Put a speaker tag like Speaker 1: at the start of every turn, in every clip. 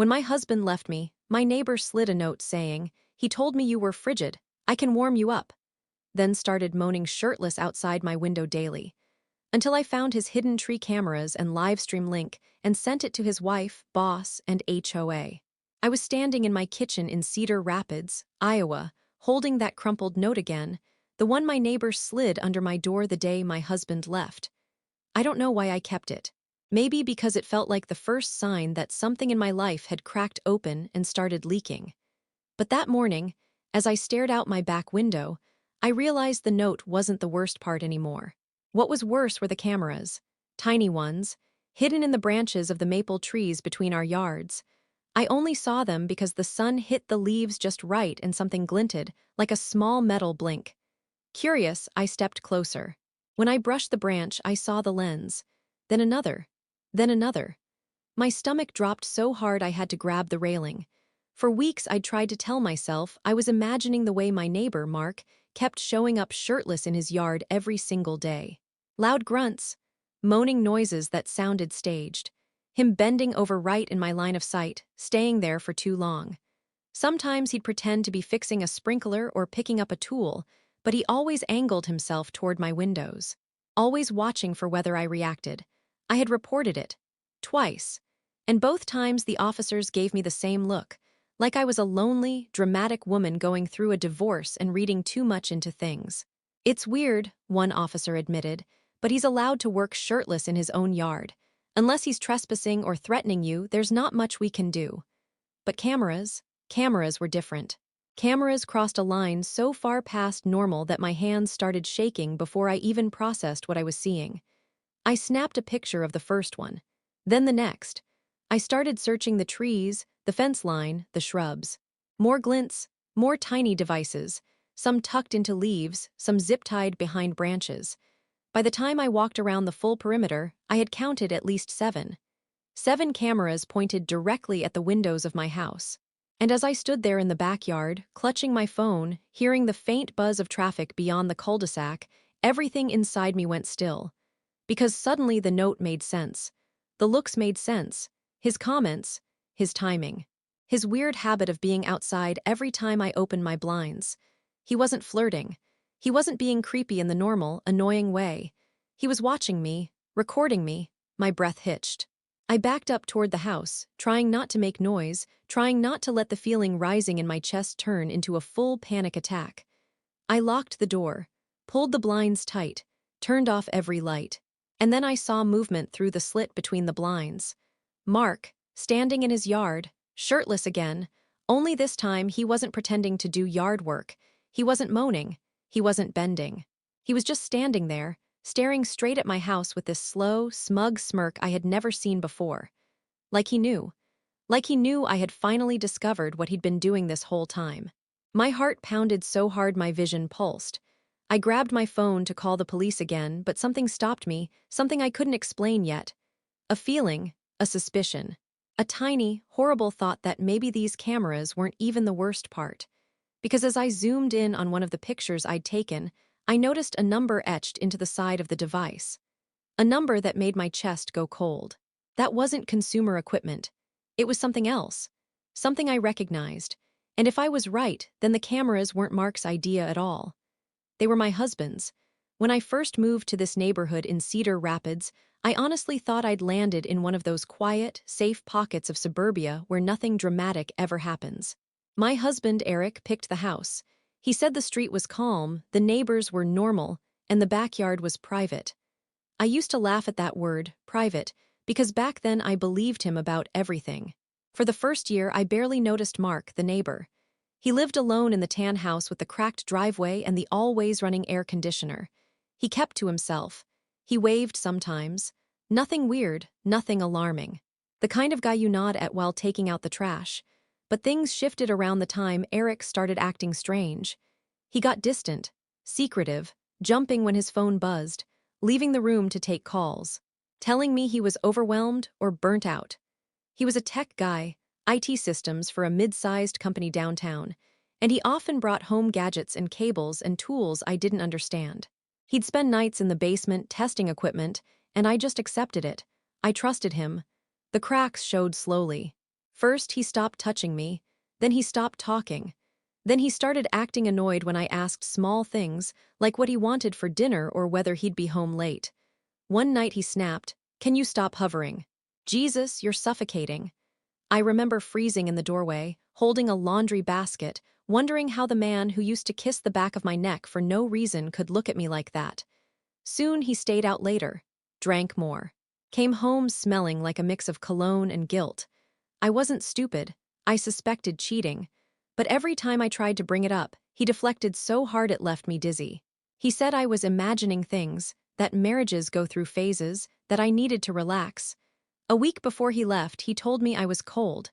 Speaker 1: When my husband left me, my neighbor slid a note saying, "He told me you were frigid. I can warm you up." Then started moaning shirtless outside my window daily, until I found his hidden tree cameras and Livestream link and sent it to his wife, boss, and HOA. I was standing in my kitchen in Cedar Rapids, Iowa, holding that crumpled note again, the one my neighbor slid under my door the day my husband left. I don't know why I kept it. Maybe because it felt like the first sign that something in my life had cracked open and started leaking. But that morning, as I stared out my back window, I realized the note wasn't the worst part anymore. What was worse were the cameras, tiny ones, hidden in the branches of the maple trees between our yards. I only saw them because the sun hit the leaves just right and something glinted, like a small metal blink. Curious, I stepped closer. When I brushed the branch, I saw the lens. Then another. Then another. My stomach dropped so hard I had to grab the railing. For weeks I'd tried to tell myself I was imagining the way my neighbor, Mark, kept showing up shirtless in his yard every single day. Loud grunts, moaning noises that sounded staged. Him bending over right in my line of sight, staying there for too long. Sometimes he'd pretend to be fixing a sprinkler or picking up a tool, but he always angled himself toward my windows, always watching for whether I reacted. I had reported it. Twice. And both times the officers gave me the same look, like I was a lonely, dramatic woman going through a divorce and reading too much into things. "It's weird," one officer admitted, "but he's allowed to work shirtless in his own yard. Unless he's trespassing or threatening you, there's not much we can do." But cameras were different. Cameras crossed a line so far past normal that my hands started shaking before I even processed what I was seeing. I snapped a picture of the first one. Then the next. I started searching the trees, the fence line, the shrubs. More glints, more tiny devices, some tucked into leaves, some zip-tied behind branches. By the time I walked around the full perimeter, I had counted at least 7. 7 cameras pointed directly at the windows of my house. And as I stood there in the backyard, clutching my phone, hearing the faint buzz of traffic beyond the cul-de-sac, everything inside me went still. Because suddenly the note made sense. The looks made sense. His comments, his timing. His weird habit of being outside every time I opened my blinds. He wasn't flirting. He wasn't being creepy in the normal, annoying way. He was watching me, recording me. My breath hitched. I backed up toward the house, trying not to make noise, trying not to let the feeling rising in my chest turn into a full panic attack. I locked the door, pulled the blinds tight, turned off every light. And then I saw movement through the slit between the blinds. Mark, standing in his yard, shirtless again, only this time he wasn't pretending to do yard work. He wasn't moaning. He wasn't bending. He was just standing there, staring straight at my house with this slow, smug smirk I had never seen before. Like he knew. Like he knew I had finally discovered what he'd been doing this whole time. My heart pounded so hard my vision pulsed. I grabbed my phone to call the police again, but something stopped me, something I couldn't explain yet. A feeling, a suspicion. A tiny, horrible thought that maybe these cameras weren't even the worst part. Because as I zoomed in on one of the pictures I'd taken, I noticed a number etched into the side of the device. A number that made my chest go cold. That wasn't consumer equipment. It was something else. Something I recognized. And if I was right, then the cameras weren't Mark's idea at all. They were my husband's. When I first moved to this neighborhood in Cedar Rapids, I honestly thought I'd landed in one of those quiet, safe pockets of suburbia where nothing dramatic ever happens. My husband, Eric, picked the house. He said the street was calm, the neighbors were normal, and the backyard was private. I used to laugh at that word, private, because back then I believed him about everything. For the first year, I barely noticed Mark, the neighbor. He lived alone in the tan house with the cracked driveway and the always-running air conditioner. He kept to himself. He waved sometimes. Nothing weird, nothing alarming. The kind of guy you nod at while taking out the trash. But things shifted around the time Eric started acting strange. He got distant, secretive, jumping when his phone buzzed, leaving the room to take calls, telling me he was overwhelmed or burnt out. He was a tech guy, IT systems for a mid-sized company downtown, and he often brought home gadgets and cables and tools I didn't understand. He'd spend nights in the basement testing equipment, and I just accepted it. I trusted him. The cracks showed slowly. First, he stopped touching me. Then he stopped talking. Then he started acting annoyed when I asked small things, like what he wanted for dinner or whether he'd be home late. One night he snapped, "Can you stop hovering? Jesus, you're suffocating." I remember freezing in the doorway, holding a laundry basket, wondering how the man who used to kiss the back of my neck for no reason could look at me like that. Soon he stayed out later, drank more, came home smelling like a mix of cologne and guilt. I wasn't stupid. I suspected cheating. But every time I tried to bring it up, he deflected so hard it left me dizzy. He said I was imagining things, that marriages go through phases, that I needed to relax. A week before he left, he told me I was cold.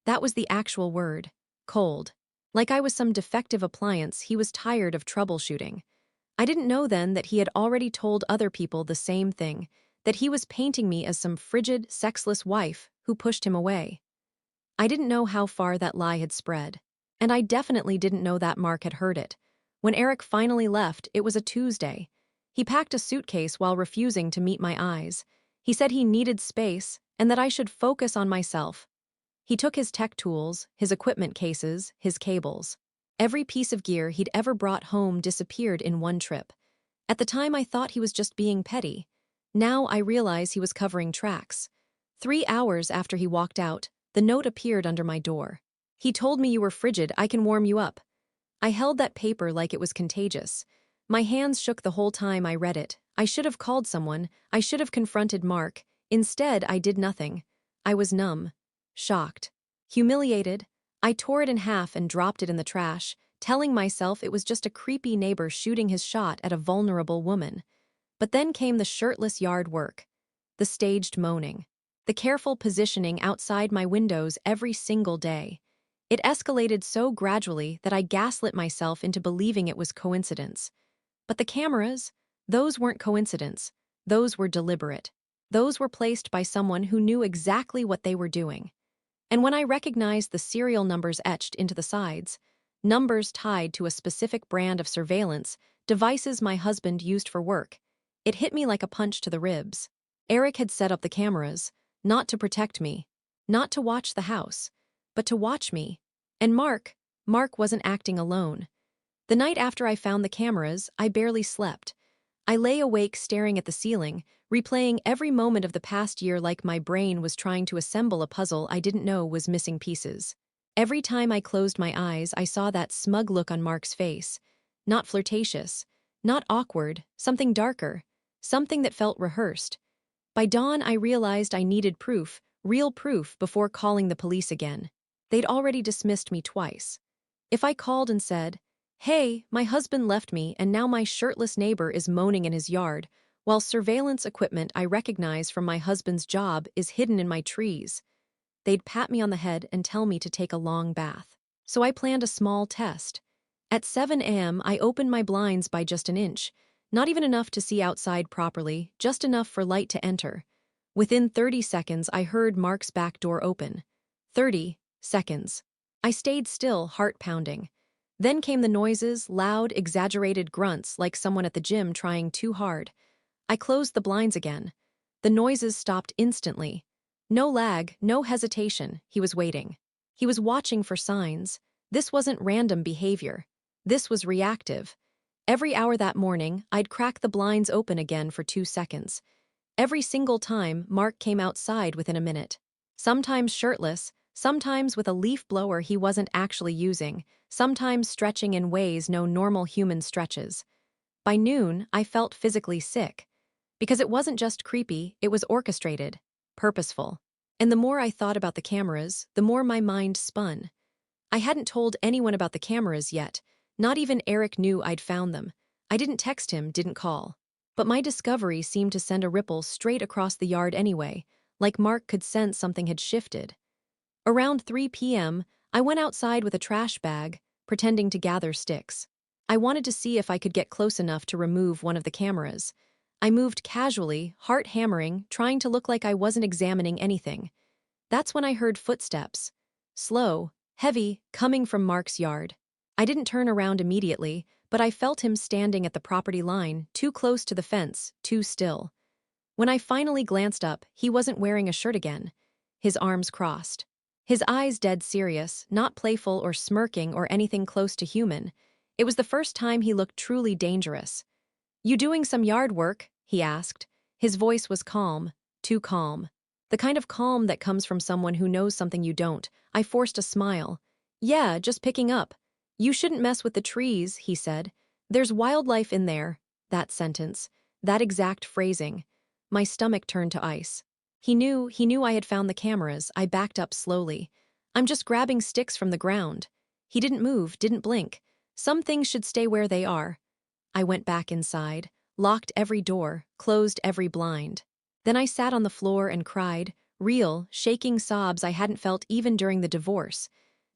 Speaker 1: That was the actual word, cold. Like I was some defective appliance he was tired of troubleshooting. I didn't know then that he had already told other people the same thing, that he was painting me as some frigid, sexless wife who pushed him away. I didn't know how far that lie had spread. And I definitely didn't know that Mark had heard it. When Eric finally left, it was a Tuesday. He packed a suitcase while refusing to meet my eyes. He said he needed space and that I should focus on myself. He took his tech tools, his equipment cases, his cables. Every piece of gear he'd ever brought home disappeared in one trip. At the time, I thought he was just being petty. Now I realize he was covering tracks. 3 hours after he walked out, the note appeared under my door. "He told me you were frigid, I can warm you up." I held that paper like it was contagious. My hands shook the whole time I read it. I should have called someone. I should have confronted Mark. Instead, I did nothing. I was numb, shocked, humiliated. I tore it in half and dropped it in the trash, telling myself it was just a creepy neighbor shooting his shot at a vulnerable woman. But then came the shirtless yard work, the staged moaning, the careful positioning outside my windows every single day. It escalated so gradually that I gaslit myself into believing it was coincidence. But the cameras, those weren't coincidence. Those were deliberate. Those were placed by someone who knew exactly what they were doing. And when I recognized the serial numbers etched into the sides, numbers tied to a specific brand of surveillance, devices my husband used for work, it hit me like a punch to the ribs. Eric had set up the cameras, not to protect me, not to watch the house, but to watch me. And Mark wasn't acting alone. The night after I found the cameras, I barely slept. I lay awake staring at the ceiling, replaying every moment of the past year like my brain was trying to assemble a puzzle I didn't know was missing pieces. Every time I closed my eyes, I saw that smug look on Mark's face. Not flirtatious, not awkward, something darker, something that felt rehearsed. By dawn, I realized I needed proof, real proof, before calling the police again. They'd already dismissed me twice. If I called and said, "Hey, my husband left me and now my shirtless neighbor is moaning in his yard, while surveillance equipment I recognize from my husband's job is hidden in my trees," they'd pat me on the head and tell me to take a long bath. So I planned a small test. At 7 a.m., I opened my blinds by just an inch, not even enough to see outside properly, just enough for light to enter. Within 30 seconds, I heard Mark's back door open. 30 seconds. I stayed still, heart pounding. Then came the noises, loud, exaggerated grunts like someone at the gym trying too hard. I closed the blinds again. The noises stopped instantly. No lag, no hesitation. He was waiting. He was watching for signs. This wasn't random behavior. This was reactive. Every hour that morning, I'd crack the blinds open again for 2 seconds. Every single time, Mark came outside within a minute. Sometimes shirtless, sometimes with a leaf blower he wasn't actually using, sometimes stretching in ways no normal human stretches. By noon, I felt physically sick. Because it wasn't just creepy, it was orchestrated, purposeful. And the more I thought about the cameras, the more my mind spun. I hadn't told anyone about the cameras yet. Not even Eric knew I'd found them. I didn't text him, didn't call. But my discovery seemed to send a ripple straight across the yard anyway, like Mark could sense something had shifted. Around 3 p.m., I went outside with a trash bag, pretending to gather sticks. I wanted to see if I could get close enough to remove one of the cameras. I moved casually, heart hammering, trying to look like I wasn't examining anything. That's when I heard footsteps. Slow, heavy, coming from Mark's yard. I didn't turn around immediately, but I felt him standing at the property line, too close to the fence, too still. When I finally glanced up, he wasn't wearing a shirt again. His arms crossed. His eyes dead serious, not playful or smirking or anything close to human. It was the first time he looked truly dangerous. "You doing some yard work?" he asked. His voice was calm, too calm. The kind of calm that comes from someone who knows something you don't. I forced a smile. "Yeah, just picking up." "You shouldn't mess with the trees," he said. "There's wildlife in there." That sentence. That exact phrasing. My stomach turned to ice. He knew I had found the cameras. I backed up slowly. "I'm just grabbing sticks from the ground." He didn't move, didn't blink. "Some things should stay where they are." I went back inside, locked every door, closed every blind. Then I sat on the floor and cried, real, shaking sobs I hadn't felt even during the divorce.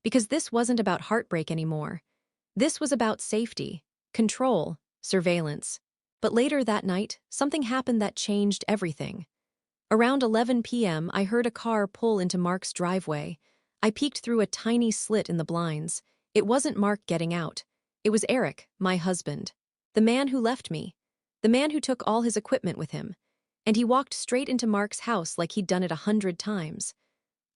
Speaker 1: Because this wasn't about heartbreak anymore. This was about safety, control, surveillance. But later that night, something happened that changed everything. Around 11 p.m., I heard a car pull into Mark's driveway. I peeked through a tiny slit in the blinds. It wasn't Mark getting out. It was Eric, my husband. The man who left me. The man who took all his equipment with him. And he walked straight into Mark's house like he'd done it 100 times.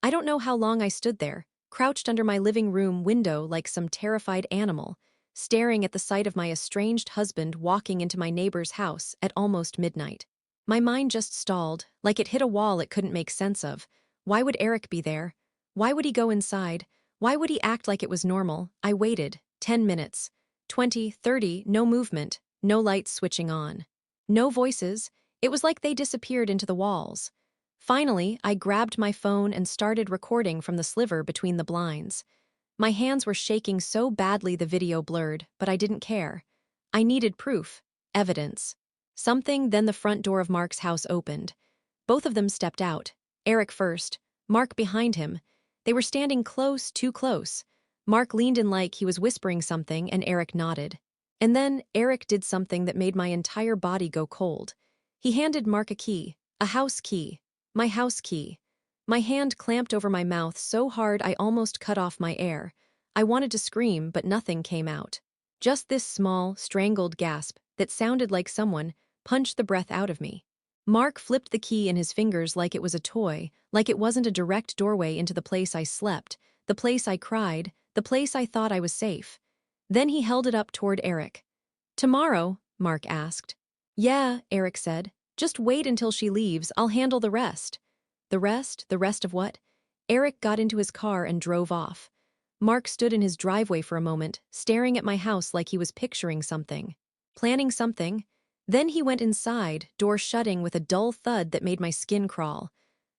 Speaker 1: I don't know how long I stood there, crouched under my living room window like some terrified animal, staring at the sight of my estranged husband walking into my neighbor's house at almost midnight. My mind just stalled, like it hit a wall it couldn't make sense of. Why would Eric be there? Why would he go inside? Why would he act like it was normal? I waited. 10 minutes. 20, 30, no movement, no lights switching on. No voices. It was like they disappeared into the walls. Finally, I grabbed my phone and started recording from the sliver between the blinds. My hands were shaking so badly the video blurred, but I didn't care. I needed proof, evidence. Then the front door of Mark's house opened. Both of them stepped out. Eric first, Mark behind him. They were standing close, too close. Mark leaned in like he was whispering something, and Eric nodded. And then Eric did something that made my entire body go cold. He handed Mark a key, a house key. My house key. My hand clamped over my mouth so hard I almost cut off my air. I wanted to scream, but nothing came out. Just this small, strangled gasp that sounded like someone punched the breath out of me. Mark flipped the key in his fingers like it was a toy, like it wasn't a direct doorway into the place I slept, the place I cried, the place I thought I was safe. Then he held it up toward Eric. "Tomorrow?" Mark asked. "Yeah," Eric said. "Just wait until she leaves, I'll handle the rest." The rest? The rest of what? Eric got into his car and drove off. Mark stood in his driveway for a moment, staring at my house like he was picturing something. Planning something. Then he went inside, door shutting with a dull thud that made my skin crawl.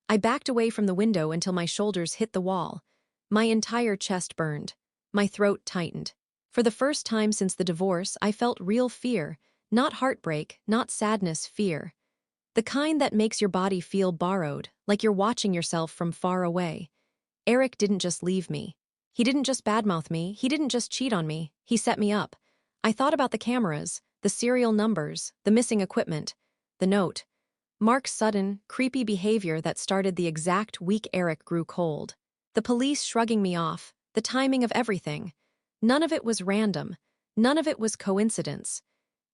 Speaker 1: I backed away from the window until my shoulders hit the wall. My entire chest burned. My throat tightened. For the first time since the divorce, I felt real fear. Not heartbreak, not sadness, fear. The kind that makes your body feel borrowed, like you're watching yourself from far away. Eric didn't just leave me. He didn't just badmouth me, he didn't just cheat on me, he set me up. I thought about the cameras, the serial numbers, the missing equipment, the note. Mark's sudden, creepy behavior that started the exact week Eric grew cold. The police shrugging me off, the timing of everything. None of it was random. None of it was coincidence.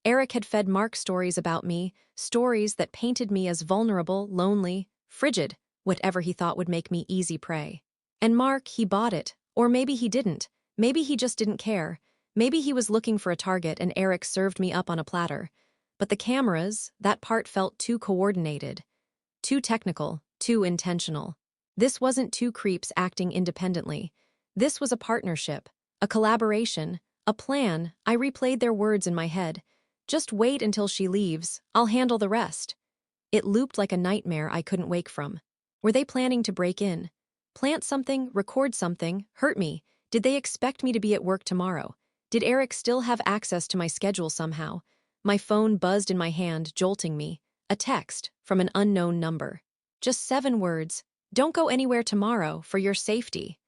Speaker 1: Eric had fed Mark stories about me, stories that painted me as vulnerable, lonely, frigid, whatever he thought would make me easy prey. And Mark, he bought it. Or maybe he didn't. Maybe he just didn't care. Maybe he was looking for a target and Eric served me up on a platter. But the cameras, that part felt too coordinated. Too technical, too intentional. This wasn't two creeps acting independently. This was a partnership, a collaboration, a plan. I replayed their words in my head. "Just wait until she leaves, I'll handle the rest." It looped like a nightmare I couldn't wake from. Were they planning to break in? Plant something, record something, hurt me? Did they expect me to be at work tomorrow? Did Eric still have access to my schedule somehow? My phone buzzed in my hand, jolting me. A text from an unknown number. Just 7 words. "Don't go anywhere tomorrow, for your safety."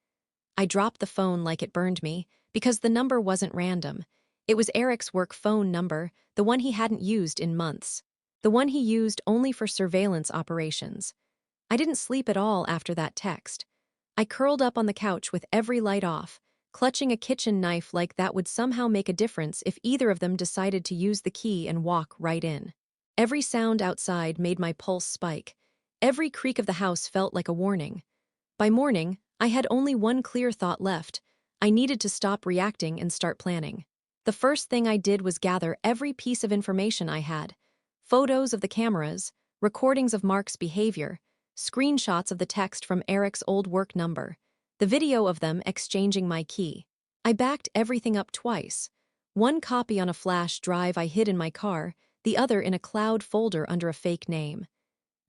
Speaker 1: I dropped the phone like it burned me, because the number wasn't random. It was Eric's work phone number, the one he hadn't used in months. The one he used only for surveillance operations. I didn't sleep at all after that text. I curled up on the couch with every light off, clutching a kitchen knife like that would somehow make a difference if either of them decided to use the key and walk right in. Every sound outside made my pulse spike. Every creak of the house felt like a warning. By morning, I had only one clear thought left. I needed to stop reacting and start planning. The first thing I did was gather every piece of information I had. Photos of the cameras, recordings of Mark's behavior, screenshots of the text from Eric's old work number, the video of them exchanging my key. I backed everything up twice. One copy on a flash drive I hid in my car, the other in a cloud folder under a fake name.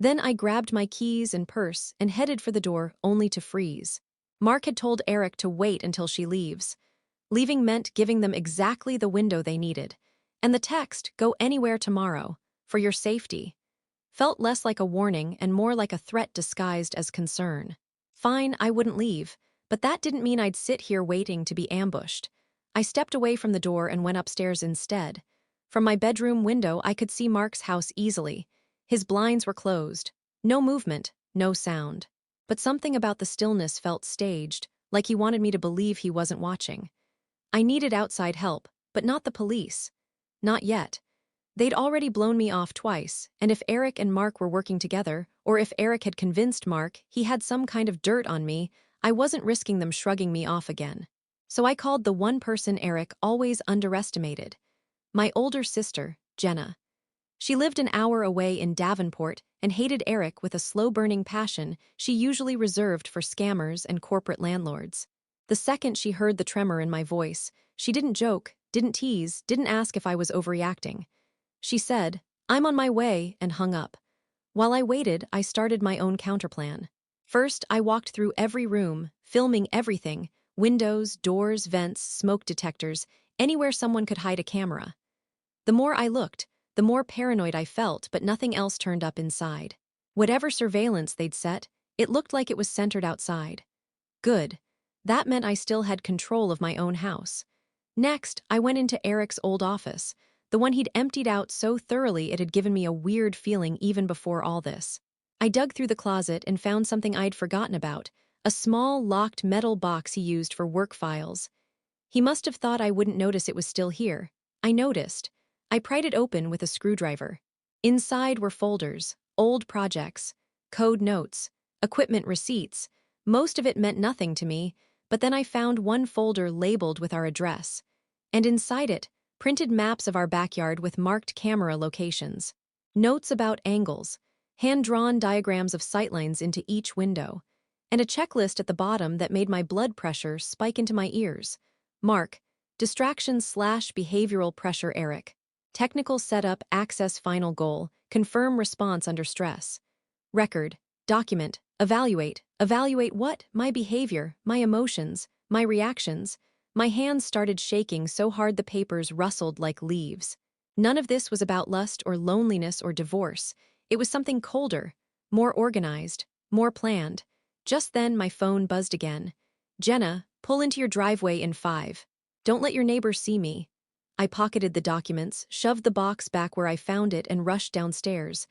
Speaker 1: Then I grabbed my keys and purse and headed for the door, only to freeze. Mark had told Eric to wait until she leaves. Leaving meant giving them exactly the window they needed. And the text, "Go anywhere tomorrow, for your safety," felt less like a warning and more like a threat disguised as concern. Fine, I wouldn't leave, but that didn't mean I'd sit here waiting to be ambushed. I stepped away from the door and went upstairs instead. From my bedroom window, I could see Mark's house easily. His blinds were closed. No movement, no sound. But something about the stillness felt staged, like he wanted me to believe he wasn't watching. I needed outside help, but not the police. Not yet. They'd already blown me off twice, and if Eric and Mark were working together, or if Eric had convinced Mark he had some kind of dirt on me, I wasn't risking them shrugging me off again. So I called the one person Eric always underestimated. My older sister, Jenna. She lived an hour away in Davenport and hated Eric with a slow-burning passion she usually reserved for scammers and corporate landlords. The second she heard the tremor in my voice, she didn't joke, didn't tease, didn't ask if I was overreacting. She said, "I'm on my way," and hung up. While I waited, I started my own counterplan. First, I walked through every room, filming everything: windows, doors, vents, smoke detectors, anywhere someone could hide a camera. The more I looked, the more paranoid I felt, but nothing else turned up inside. Whatever surveillance they'd set, it looked like it was centered outside. Good. That meant I still had control of my own house. Next, I went into Eric's old office, the one he'd emptied out so thoroughly it had given me a weird feeling even before all this. I dug through the closet and found something I'd forgotten about, a small, locked metal box he used for work files. He must have thought I wouldn't notice it was still here. I noticed. I pried it open with a screwdriver. Inside were folders, old projects, code notes, equipment receipts. Most of it meant nothing to me, but then I found one folder labeled with our address. And inside it, printed maps of our backyard with marked camera locations. Notes about angles, hand-drawn diagrams of sightlines into each window, and a checklist at the bottom that made my blood pressure spike into my ears. Mark, distraction/behavioral pressure Eric. Technical setup, access final goal, confirm response under stress. Record, document, evaluate. Evaluate what? My behavior, my emotions, my reactions. My hands started shaking so hard the papers rustled like leaves. None of this was about lust or loneliness or divorce. It was something colder, more organized, more planned. Just then my phone buzzed again. "Jenna, pull into your driveway in 5. Don't let your neighbors see me." I pocketed the documents, shoved the box back where I found it, and rushed downstairs.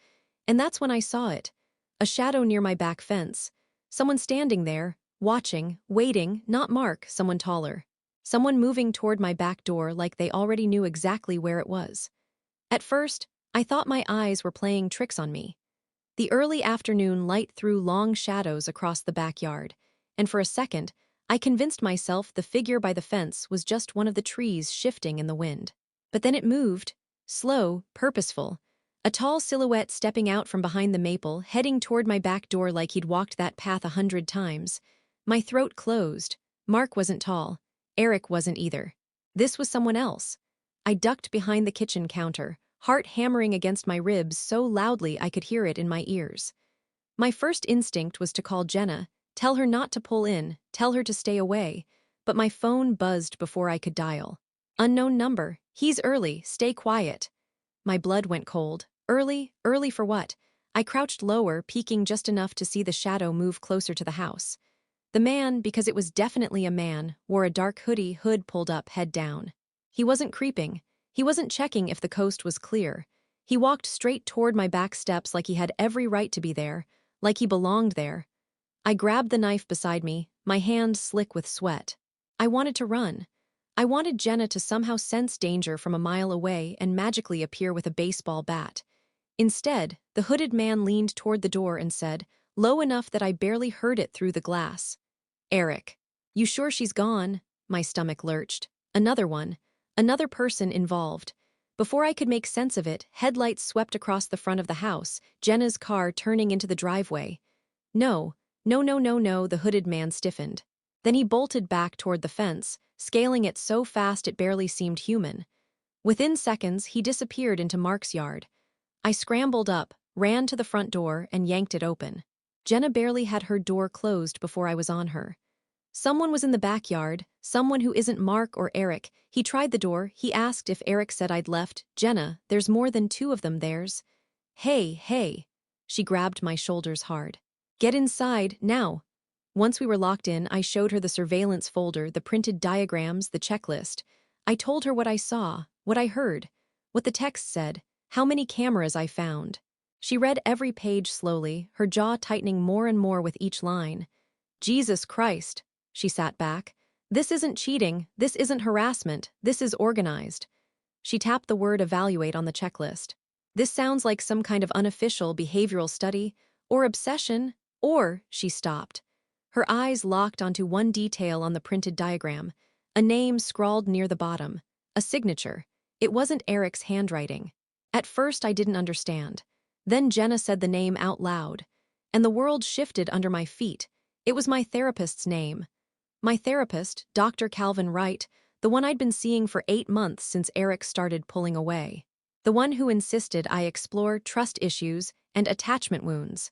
Speaker 1: And that's when I saw it. A shadow near my back fence. Someone standing there, watching, waiting, not Mark, someone taller. Someone moving toward my back door like they already knew exactly where it was. At first, I thought my eyes were playing tricks on me. The early afternoon light threw long shadows across the backyard, and for a second, I convinced myself the figure by the fence was just one of the trees shifting in the wind. But then it moved, slow, purposeful, a tall silhouette stepping out from behind the maple, heading toward my back door like he'd walked that path 100 times. My throat closed. Mark wasn't tall. Eric wasn't either. This was someone else. I ducked behind the kitchen counter, heart hammering against my ribs so loudly I could hear it in my ears. My first instinct was to call Jenna, tell her not to pull in, tell her to stay away, but my phone buzzed before I could dial. "Unknown number. He's early. Stay quiet." My blood went cold. Early? Early for what? I crouched lower, peeking just enough to see the shadow move closer to the house. The man, because it was definitely a man, wore a dark hoodie, hood pulled up, head down. He wasn't creeping. He wasn't checking if the coast was clear. He walked straight toward my back steps like he had every right to be there, like he belonged there. I grabbed the knife beside me, my hand slick with sweat. I wanted to run. I wanted Jenna to somehow sense danger from a mile away and magically appear with a baseball bat. Instead, the hooded man leaned toward the door and said, low enough that I barely heard it through the glass, Eric. You sure she's gone? My stomach lurched. Another one. Another person involved. Before I could make sense of it, headlights swept across the front of the house, Jenna's car turning into the driveway. No, no, no, no, no, the hooded man stiffened. Then he bolted back toward the fence, scaling it so fast it barely seemed human. Within seconds, he disappeared into Mark's yard. I scrambled up, ran to the front door, and yanked it open. Jenna barely had her door closed before I was on her. Someone was in the backyard, someone who isn't Mark or Eric. He tried the door, he asked if Eric said I'd left. Jenna, there's more than two of them, there's. Hey, hey. She grabbed my shoulders hard. Get inside, now. Once we were locked in, I showed her the surveillance folder, the printed diagrams, the checklist. I told her what I saw, what I heard, what the text said, how many cameras I found. She read every page slowly, her jaw tightening more and more with each line. Jesus Christ, she sat back. This isn't cheating, this isn't harassment, this is organized. She tapped the word evaluate on the checklist. This sounds like some kind of unofficial behavioral study, or obsession, or, she stopped. Her eyes locked onto one detail on the printed diagram, a name scrawled near the bottom, a signature. It wasn't Eric's handwriting. At first I didn't understand. Then Jenna said the name out loud, and the world shifted under my feet. It was my therapist's name. My therapist, Dr. Calvin Wright, the one I'd been seeing for 8 months since Eric started pulling away. The one who insisted I explore trust issues and attachment wounds.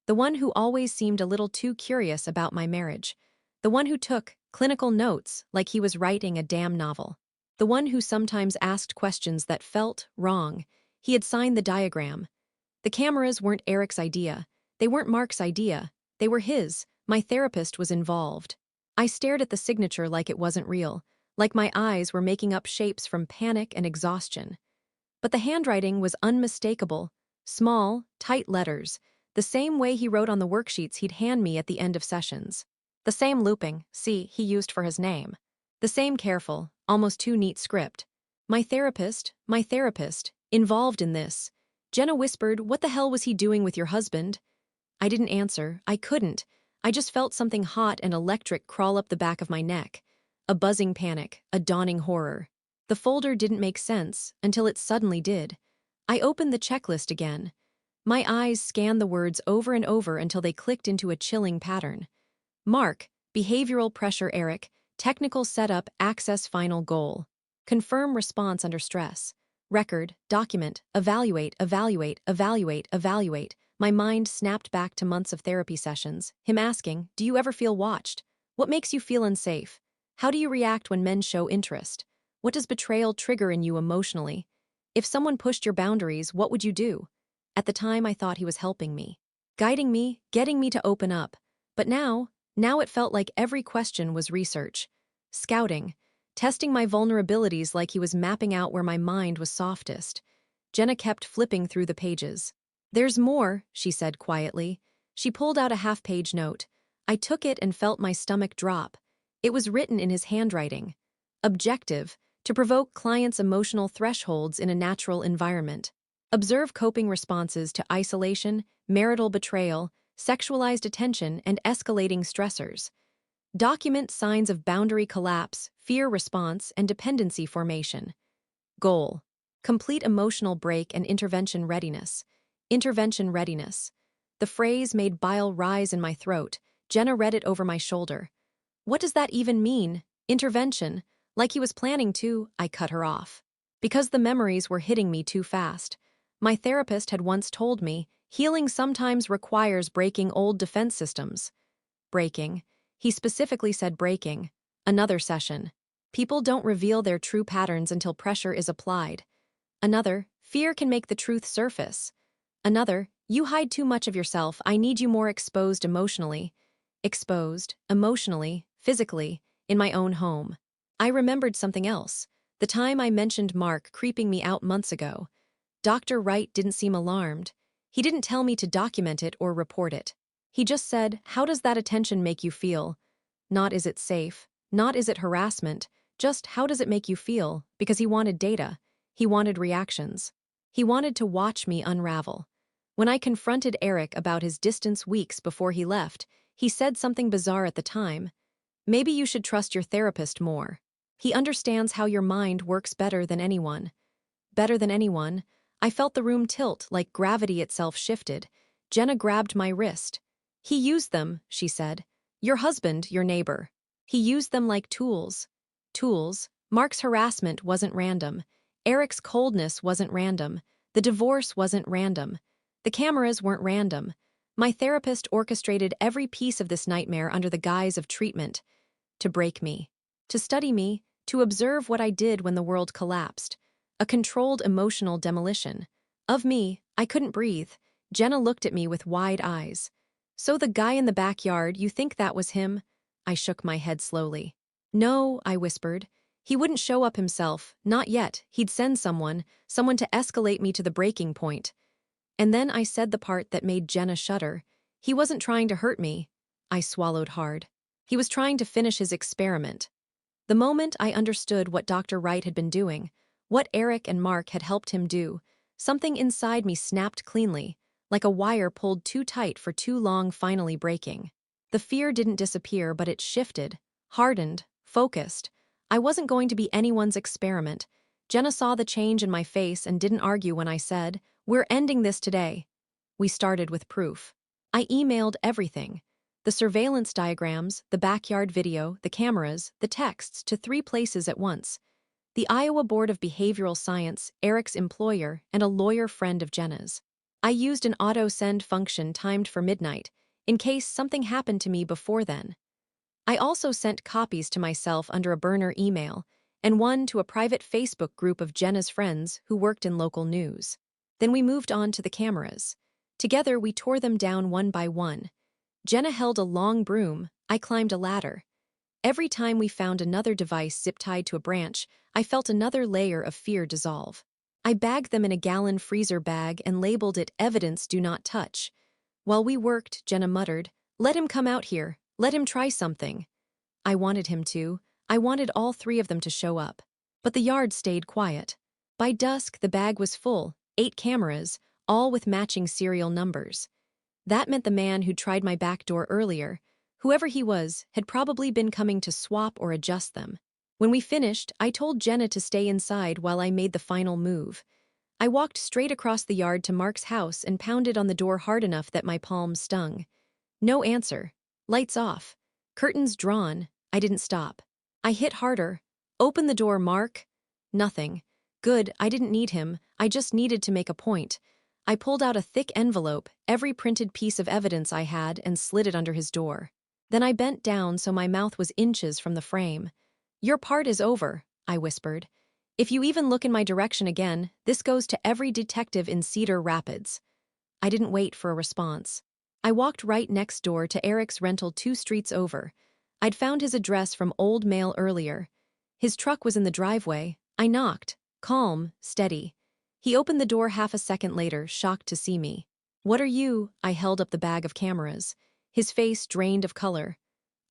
Speaker 1: The one who always seemed a little too curious about my marriage. The one who took clinical notes like he was writing a damn novel. The one who sometimes asked questions that felt wrong. He had signed the diagram. The cameras weren't Eric's idea. They weren't Mark's idea. They were his. My therapist was involved. I stared at the signature like it wasn't real, like my eyes were making up shapes from panic and exhaustion. But the handwriting was unmistakable. Small, tight letters, the same way he wrote on the worksheets he'd hand me at the end of sessions. The same looping, see, he used for his name. The same careful, almost too neat script. My therapist, involved in this. Jenna whispered, "What the hell was he doing with your husband?" I didn't answer. I couldn't. I just felt something hot and electric crawl up the back of my neck. A buzzing panic, a dawning horror. The folder didn't make sense until it suddenly did. I opened the checklist again. My eyes scanned the words over and over until they clicked into a chilling pattern. Mark, behavioral pressure Eric, technical setup, access final goal. Confirm response under stress. Record, document, evaluate, evaluate, evaluate, evaluate. My mind snapped back to months of therapy sessions, him asking, "Do you ever feel watched? What makes you feel unsafe? How do you react when men show interest? What does betrayal trigger in you emotionally? If someone pushed your boundaries, what would you do?" At the time, I thought he was helping me, guiding me, getting me to open up. But now it felt like every question was research, scouting, testing my vulnerabilities like he was mapping out where my mind was softest. Jenna kept flipping through the pages. "There's more," she said quietly. She pulled out a half-page note. I took it and felt my stomach drop. It was written in his handwriting. Objective, to provoke clients' emotional thresholds in a natural environment. Observe coping responses to isolation, marital betrayal, sexualized attention, and escalating stressors. Document signs of boundary collapse, fear response, and dependency formation. Goal: complete emotional break and intervention readiness. Intervention readiness. The phrase made bile rise in my throat. Jenna read it over my shoulder. "What does that even mean? Intervention?" Like he was planning to, I cut her off. Because the memories were hitting me too fast. My therapist had once told me, healing sometimes requires breaking old defense systems. Breaking. He specifically said breaking. Another session. People don't reveal their true patterns until pressure is applied. Another, fear can make the truth surface. Another, you hide too much of yourself, I need you more exposed emotionally. Exposed, emotionally, physically, in my own home. I remembered something else. The time I mentioned Mark creeping me out months ago. Dr. Wright didn't seem alarmed. He didn't tell me to document it or report it. He just said, "How does that attention make you feel?" Not is it safe, not is it harassment, just how does it make you feel, because he wanted data. He wanted reactions. He wanted to watch me unravel. When I confronted Eric about his distance weeks before he left, He said something bizarre at the time. Maybe you should trust your therapist more. He understands how your mind works better than anyone. Better than anyone. I felt the room tilt like gravity itself shifted. Jenna grabbed my wrist. He used them, she said. Your husband, your neighbor. He used them like tools. Tools. Mark's harassment wasn't random. Eric's coldness wasn't random. The divorce wasn't random. The cameras weren't random. My therapist orchestrated every piece of this nightmare under the guise of treatment. To break me. To study me. To observe what I did when the world collapsed. A controlled emotional demolition. Of me, I couldn't breathe. Jenna looked at me with wide eyes. So the guy in the backyard, you think that was him? I shook my head slowly. No, I whispered. He wouldn't show up himself, not yet. He'd send someone to escalate me to the breaking point. And then I said the part that made Jenna shudder. He wasn't trying to hurt me. I swallowed hard. He was trying to finish his experiment. The moment I understood what Dr. Wright had been doing, what Eric and Mark had helped him do, something inside me snapped cleanly, like a wire pulled too tight for too long finally breaking. The fear didn't disappear, but it shifted, hardened, focused. I wasn't going to be anyone's experiment. Jenna saw the change in my face and didn't argue when I said, "We're ending this today." We started with proof. I emailed everything. The surveillance diagrams, the backyard video, the cameras, the texts to 3 places at once. The Iowa Board of Behavioral Science, Eric's employer, and a lawyer friend of Jenna's. I used an auto-send function timed for midnight, in case something happened to me before then. I also sent copies to myself under a burner email, and one to a private Facebook group of Jenna's friends who worked in local news. Then we moved on to the cameras. Together we tore them down one by one. Jenna held a long broom, I climbed a ladder. Every time we found another device zip-tied to a branch, I felt another layer of fear dissolve. I bagged them in a gallon freezer bag and labeled it "Evidence Do Not Touch." While we worked, Jenna muttered, "Let him come out here. Let him try something." I wanted him to. I wanted all 3 of them to show up. But the yard stayed quiet. By dusk, the bag was full, 8 cameras, all with matching serial numbers. That meant the man who'd tried my back door earlier, whoever he was, had probably been coming to swap or adjust them. When we finished, I told Jenna to stay inside while I made the final move. I walked straight across the yard to Mark's house and pounded on the door hard enough that my palms stung. No answer. Lights off. Curtains drawn. I didn't stop. I hit harder. "Open the door, Mark." Nothing. Good, I didn't need him. I just needed to make a point. I pulled out a thick envelope, every printed piece of evidence I had, and slid it under his door. Then I bent down so my mouth was inches from the frame. "Your part is over," I whispered. "If you even look in my direction again, this goes to every detective in Cedar Rapids." I didn't wait for a response. I walked right next door to Eric's rental 2 streets over. I'd found his address from old mail earlier. His truck was in the driveway. I knocked. Calm, steady. He opened the door half a second later, shocked to see me. "What are you?" I held up the bag of cameras. His face drained of color.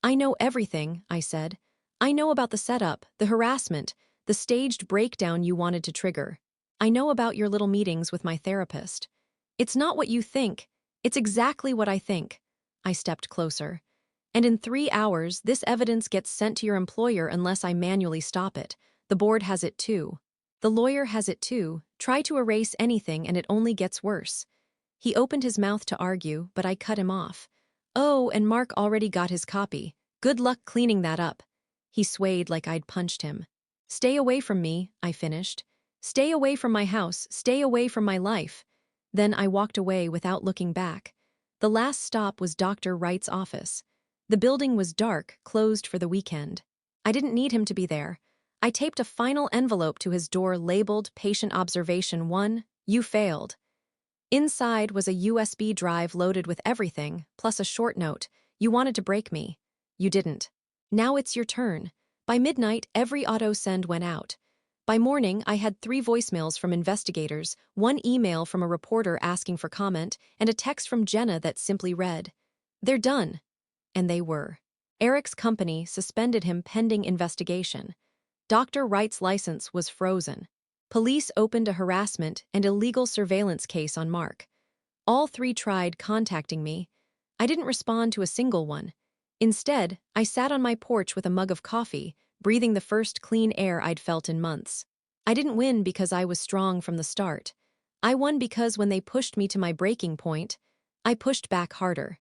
Speaker 1: "I know everything," I said. "I know about the setup, the harassment, the staged breakdown you wanted to trigger. I know about your little meetings with my therapist. It's not what you think. It's exactly what I think." I stepped closer. "And in 3 hours, this evidence gets sent to your employer unless I manually stop it. The board has it too. The lawyer has it too. Try to erase anything and it only gets worse." He opened his mouth to argue, but I cut him off. "Oh, and Mark already got his copy. Good luck cleaning that up." He swayed like I'd punched him. "Stay away from me," I finished. "Stay away from my house. Stay away from my life." Then I walked away without looking back. The last stop was Dr. Wright's office. The building was dark, closed for the weekend. I didn't need him to be there. I taped a final envelope to his door labeled "Patient Observation 1, you failed." Inside was a USB drive loaded with everything, plus a short note. "You wanted to break me. You didn't. Now it's your turn." By midnight, every auto-send went out. By morning, I had 3 voicemails from investigators, 1 email from a reporter asking for comment, and a text from Jenna that simply read, "They're done." And they were. Eric's company suspended him pending investigation. Dr. Wright's license was frozen. Police opened a harassment and illegal surveillance case on Mark. All 3 tried contacting me. I didn't respond to a single one. Instead, I sat on my porch with a mug of coffee, breathing the first clean air I'd felt in months. I didn't win because I was strong from the start. I won because when they pushed me to my breaking point, I pushed back harder.